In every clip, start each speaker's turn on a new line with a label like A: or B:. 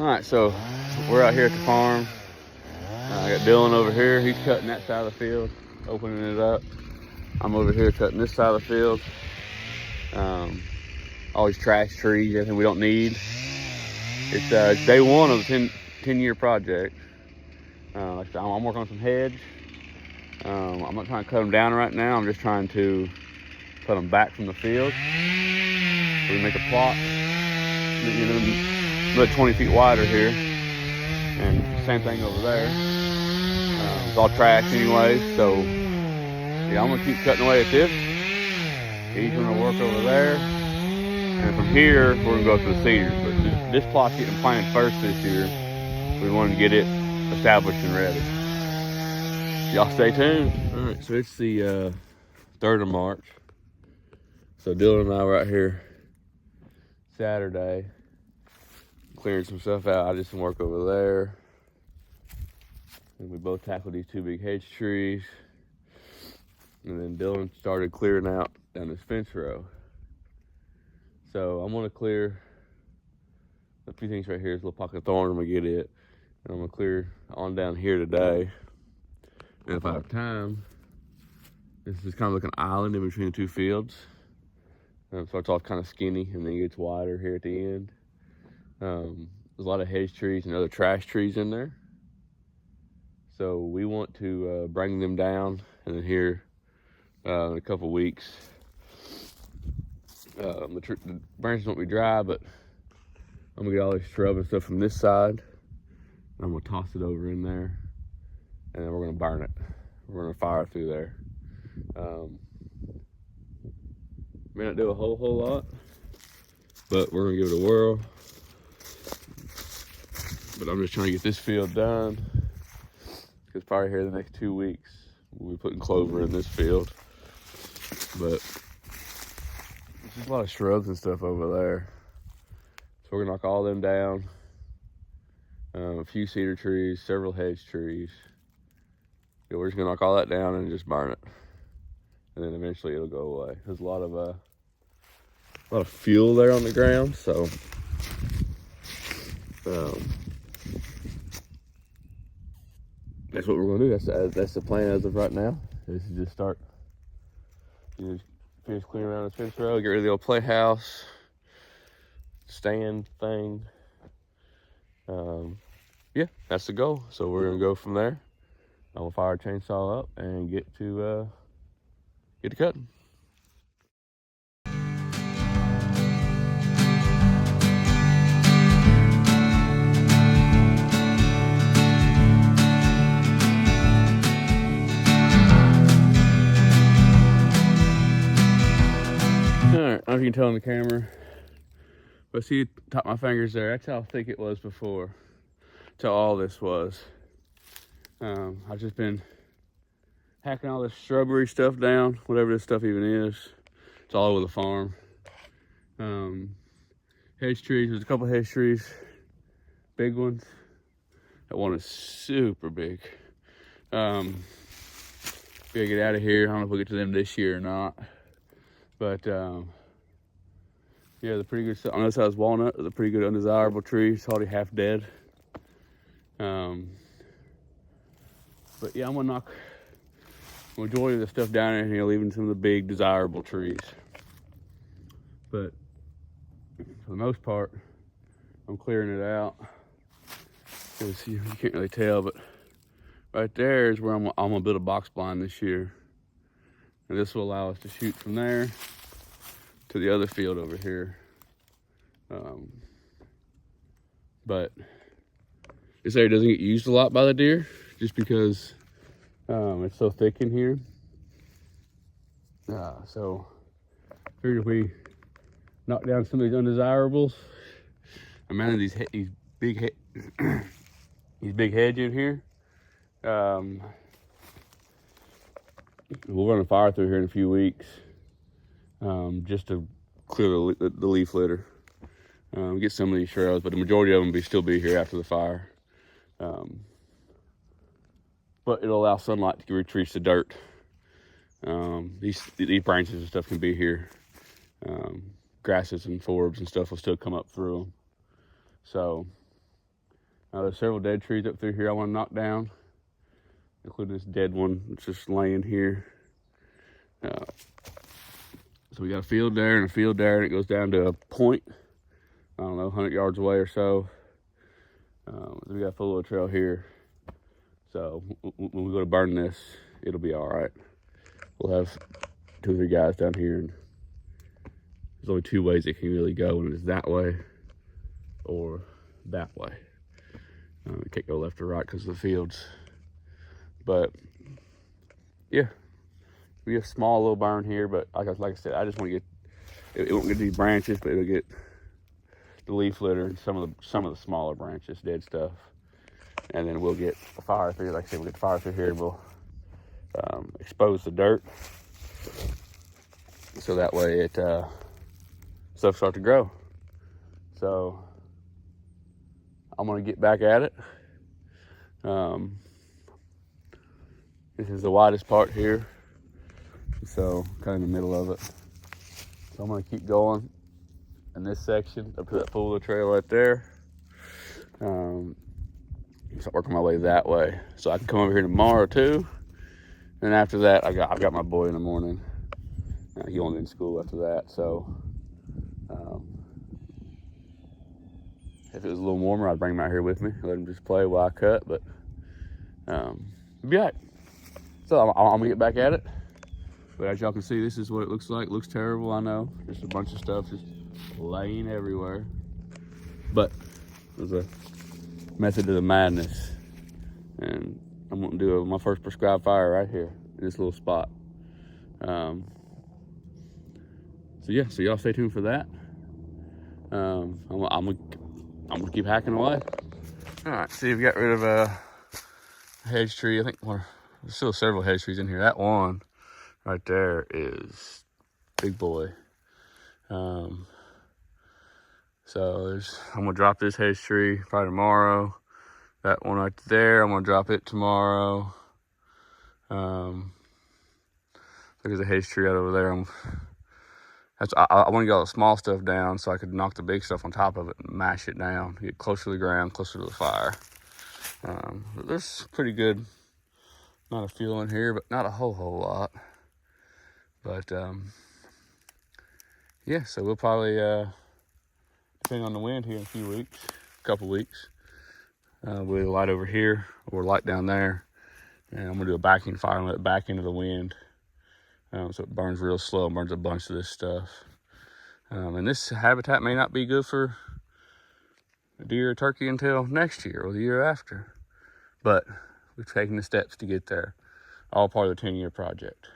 A: All right, so we're out here at the farm. I got Dylan over here. He's cutting that side of the field, opening it up. I'm over here cutting this side of the field. All these trash trees, everything we don't need. It's day one of a 10-year project. I'm working on some hedge. I'm not trying to cut them down right now. I'm just trying to put them back from the field. So we make a plot, another 20 feet wider here, and same thing over there. It's all trash anyway, so yeah, I'm gonna keep cutting away at this. He's gonna work over there, and from here we're gonna go to the cedars. But this plot's getting planted first this year. We want to get it established and ready. Y'all stay tuned. All right, so it's the 3rd of March. So Dylan and I were out here Saturday, clearing some stuff out. I did some work over there. And we both tackled these 2 big hedge trees. And then Dylan started clearing out down this fence row. So I'm gonna clear a few things right here. This little pocket of thorn, I'm gonna get it. And I'm gonna clear on down here today. And if I have time, this is kind of like an island in between the 2 fields. So it's all kind of skinny and then it gets wider here at the end. There's a lot of hedge trees and other trash trees in there. So we want to bring them down, and then here in a couple weeks, the branches won't be dry, but I'm gonna get all this shrub and stuff from this side, and I'm gonna toss it over in there, and then we're gonna burn it. We're gonna fire through there. May not do a whole lot, but we're gonna give it a whirl. But I'm just trying to get this field done, because probably here in the next 2 weeks we'll be putting clover in this field. But there's just a lot of shrubs and stuff over there, so we're gonna knock all them down. A few cedar trees, several hedge trees. Yeah, we're just gonna knock all that down and just burn it, and then eventually it'll go away. There's a lot of fuel there on the ground, so that's what we're gonna do. That's the plan as of right now. Is to just start, finish clearing around this fence row, get rid of the old playhouse, stand thing. Yeah, that's the goal. So we're gonna go from there. I'm gonna fire our chainsaw up and get to cutting. Alright, I don't know if you can tell on the camera, but see the top of my fingers there, that's how thick it was before. That's how all this was. I've just been hacking all this shrubbery stuff down, whatever this stuff even is. It's all over the farm. Hedge trees, there's a couple hedge trees, big ones. That one is super big. We gotta get out of here. I don't know if we'll get to them this year or not. But yeah, they're pretty good. On this side is walnut. They're pretty good undesirable trees. It's already half dead. But yeah, I'm gonna knock the majority of the stuff down in here, leaving some of the big desirable trees. But for the most part, I'm clearing it out. You can't really tell, but right there is where I'm gonna build a box blind this year. And this will allow us to shoot from there to the other field over here. But this area doesn't get used a lot by the deer, just because it's so thick in here. So I figured if we knock down some of these undesirables, I mounted these big these big hedges in here. We'll run a fire through here in a few weeks, just to clear the leaf litter, get some of these shrubs, but the majority of them will still be here after the fire. But it'll allow sunlight to reach the dirt. These branches and stuff can be here. Grasses and forbs and stuff will still come up through them. So There's several dead trees up through here I want to knock down, including this dead one that's just laying here. So we got a field there and a field there, and it goes down to a point, I don't know, 100 yards away or so. We got a full little trail here. So when we go to burn this, it'll be all right. We'll have 2 or 3 guys down here, and there's only 2 ways it can really go, and it's that way or that way. We can't go left or right because of the fields. But yeah, we have a small little burn here, but like I said, I just want to get it won't get these branches, but it'll get the leaf litter and some of the smaller branches, dead stuff, and then we'll get a fire through. Like I said, we'll get the fire through here, and we'll expose the dirt, so that way it stuff starts to grow. So I'm gonna get back at it. This is the widest part here, so kind of in the middle of it. So I'm gonna keep going in this section up to that pool of the trail right there. Start working my way that way, so I can come over here tomorrow too. And after that, I've got my boy in the morning. He won't be in school after that, so if it was a little warmer, I'd bring him out here with me, let him just play while I cut. But it'll be all right. So I'm gonna get back at it. But as y'all can see, this is what it looks like. It looks terrible, I know. Just a bunch of stuff just laying everywhere. But there's a method to the madness, and I'm gonna do my first prescribed fire right here in this little spot. So yeah, so y'all stay tuned for that. I'm gonna keep hacking away. All right, see, we got rid of a hedge tree. I think there's still several hedge trees in here. That one right there is big boy. So I'm gonna drop this hedge tree probably tomorrow. That one right there, I'm gonna drop it tomorrow. There's a hedge tree right over there. I want to get all the small stuff down so I could knock the big stuff on top of it and mash it down, get closer to the ground, closer to the fire. But there's pretty good amount of fuel in here, but not a whole lot. But yeah, so we'll probably, depending on the wind here in a couple weeks, we'll light over here or light down there. And I'm gonna do a backing fire and let it back into the wind. So it burns real slow and burns a bunch of this stuff. And this habitat may not be good for deer or turkey until next year or the year after. But we've taken the steps to get there. All part of the 10-year project.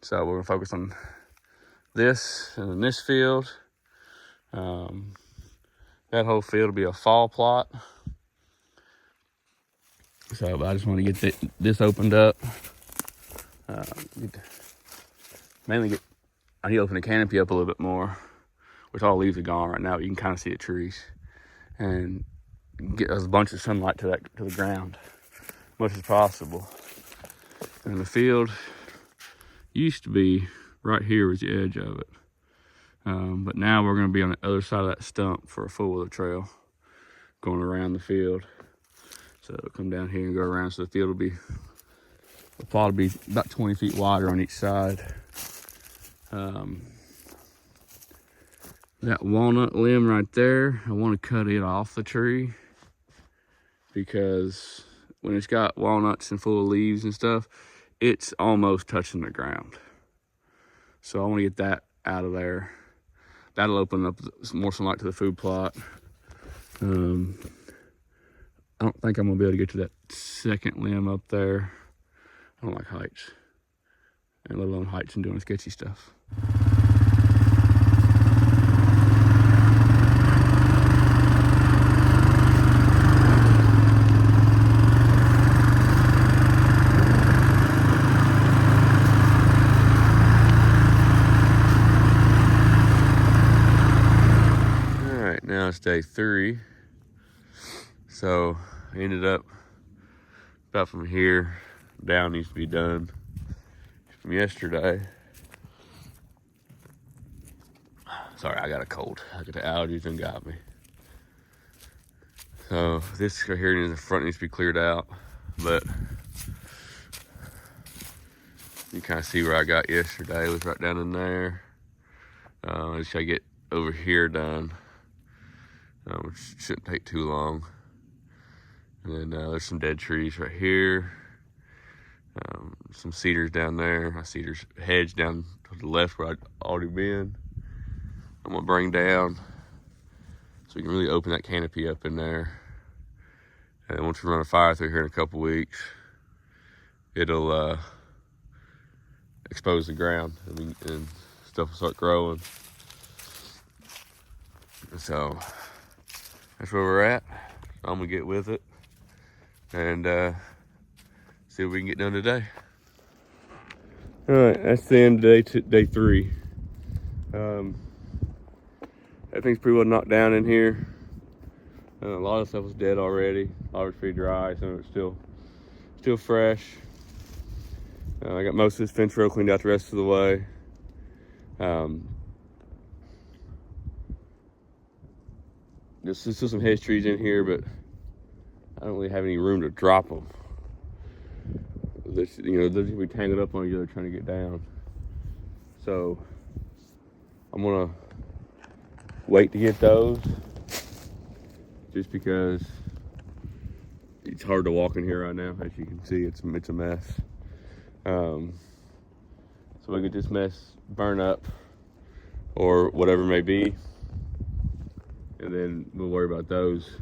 A: So we're gonna focus on this and then this field. That whole field will be a fall plot. So I just want to get this opened up. I need to open the canopy up a little bit more, which all leaves are gone right now. You can kind of see the trees, and get a bunch of sunlight to the ground as much as possible. And the field used to be right here was the edge of it, but now we're going to be on the other side of that stump for a full trail going around the field. So it'll come down here and go around, so the field will probably be about 20 feet wider on each side. That walnut limb right there, I want to cut it off the tree, because when it's got walnuts and full of leaves and stuff, it's almost touching the ground. So I want to get that out of there. That'll open up more sunlight to the food plot. I don't think I'm gonna be able to get to that second limb up there. I don't like heights, and let alone heights and doing sketchy stuff. All right, now it's day 3. So I ended up about from here down needs to be done from yesterday. Sorry, I got a cold. I got the allergies and got me. This right here in the front needs to be cleared out, but you kind of see where I got yesterday. It was right down in there. I just gotta get over here done, which shouldn't take too long. And then there's some dead trees right here. Some cedars down there. My cedars hedge down to the left where I'd already been. I'm gonna bring down so we can really open that canopy up in there. And then once we run a fire through here in a couple weeks, it'll expose the ground and stuff will start growing. So that's where we're at. I'm gonna get with it and see what we can get done today. All right, that's the end of day 3. Everything's pretty well knocked down in here. A lot of stuff was dead already. A lot of it's pretty dry, some of it's still fresh. I got most of this fence row cleaned out the rest of the way. There's still some hedge trees in here, but I don't really have any room to drop them. They're gonna be tangled up on each other trying to get down. So I'm gonna wait to get those, just because it's hard to walk in here right now. As you can see, it's a mess. So we get this mess burn up or whatever it may be, and then we'll worry about those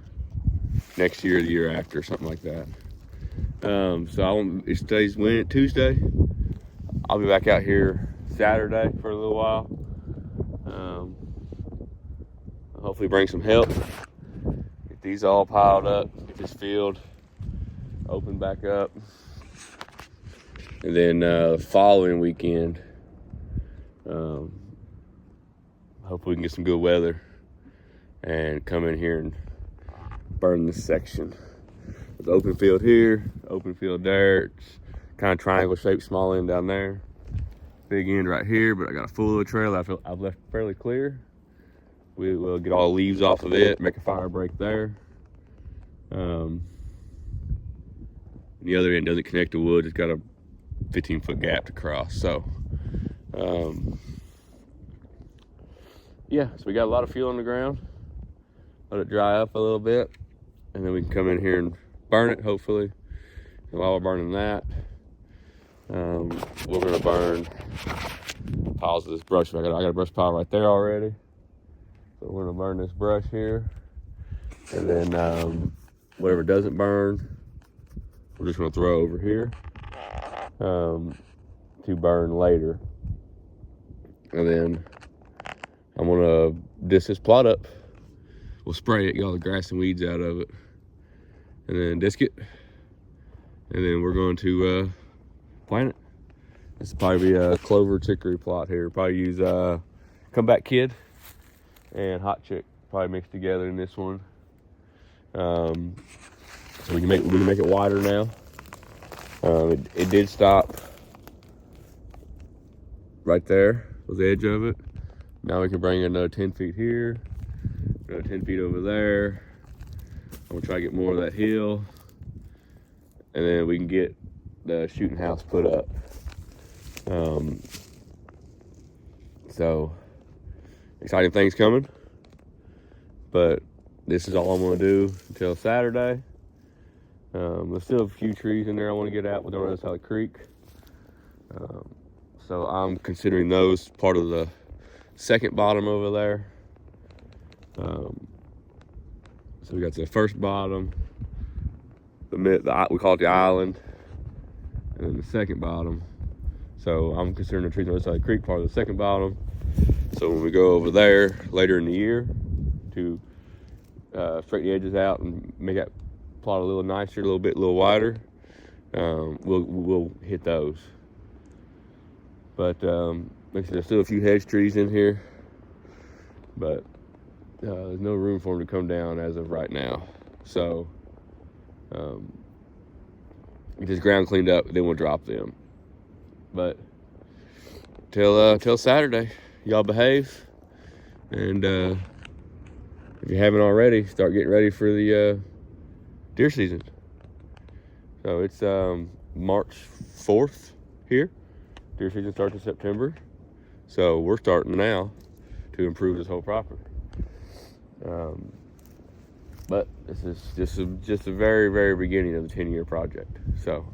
A: next year or the year after, something like that. So it stays Tuesday. I'll be back out here Saturday for a little while. Hopefully bring some help. Get these all piled up, get this field open back up. And then the following weekend, hopefully we can get some good weather and come in here and burn this section. There's open field here, open field there. It's kind of triangle shaped, small end down there. Big end right here, but I got a full little trail I've left fairly clear. We will get all the leaves off of it, make a fire break there. The other end doesn't connect to wood. It's got a 15-foot gap to cross. So, yeah, so we got a lot of fuel on the ground. Let it dry up a little bit, and then we can come in here and burn it, hopefully. And while we're burning that, we're gonna burn piles of this brush. I got a brush pile right there already. So we're gonna burn this brush here. And then whatever doesn't burn, we're just gonna throw over here to burn later. And then I'm gonna disc this plot up. We'll spray it, get all the grass and weeds out of it, and then disc it. And then we're going to plant it. This will probably be a clover chicory plot here. Probably use Comeback Kid and Hot Chick probably mixed together in this one. So we can make it wider now. It did stop right there with the edge of it. Now we can bring another 10 feet here, another 10 feet over there. I'm gonna try to get more of that hill, and then we can get the shooting house put up. So exciting things coming, but this is all I'm gonna do until Saturday. There's still a few trees in there I want to get out, but they're on the other side of the creek. So I'm considering those part of the second bottom over there. So we got the first bottom, we call it the island, and then the second bottom. So I'm considering the trees on the other side of the creek part of the second bottom. So when we go over there later in the year to straighten the edges out and make that plot a little nicer, a little wider, we'll hit those. But like I said, there's still a few hedge trees in here, but there's no room for them to come down as of right now. So get this ground cleaned up, then we'll drop them. But till Saturday, y'all behave, and if you haven't already, start getting ready for the deer season. So it's March 4th here. Deer season starts in September. So we're starting now to improve this whole property. But this is just a very, very beginning of the 10-year project. So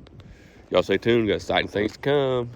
A: y'all stay tuned. Got exciting things to come.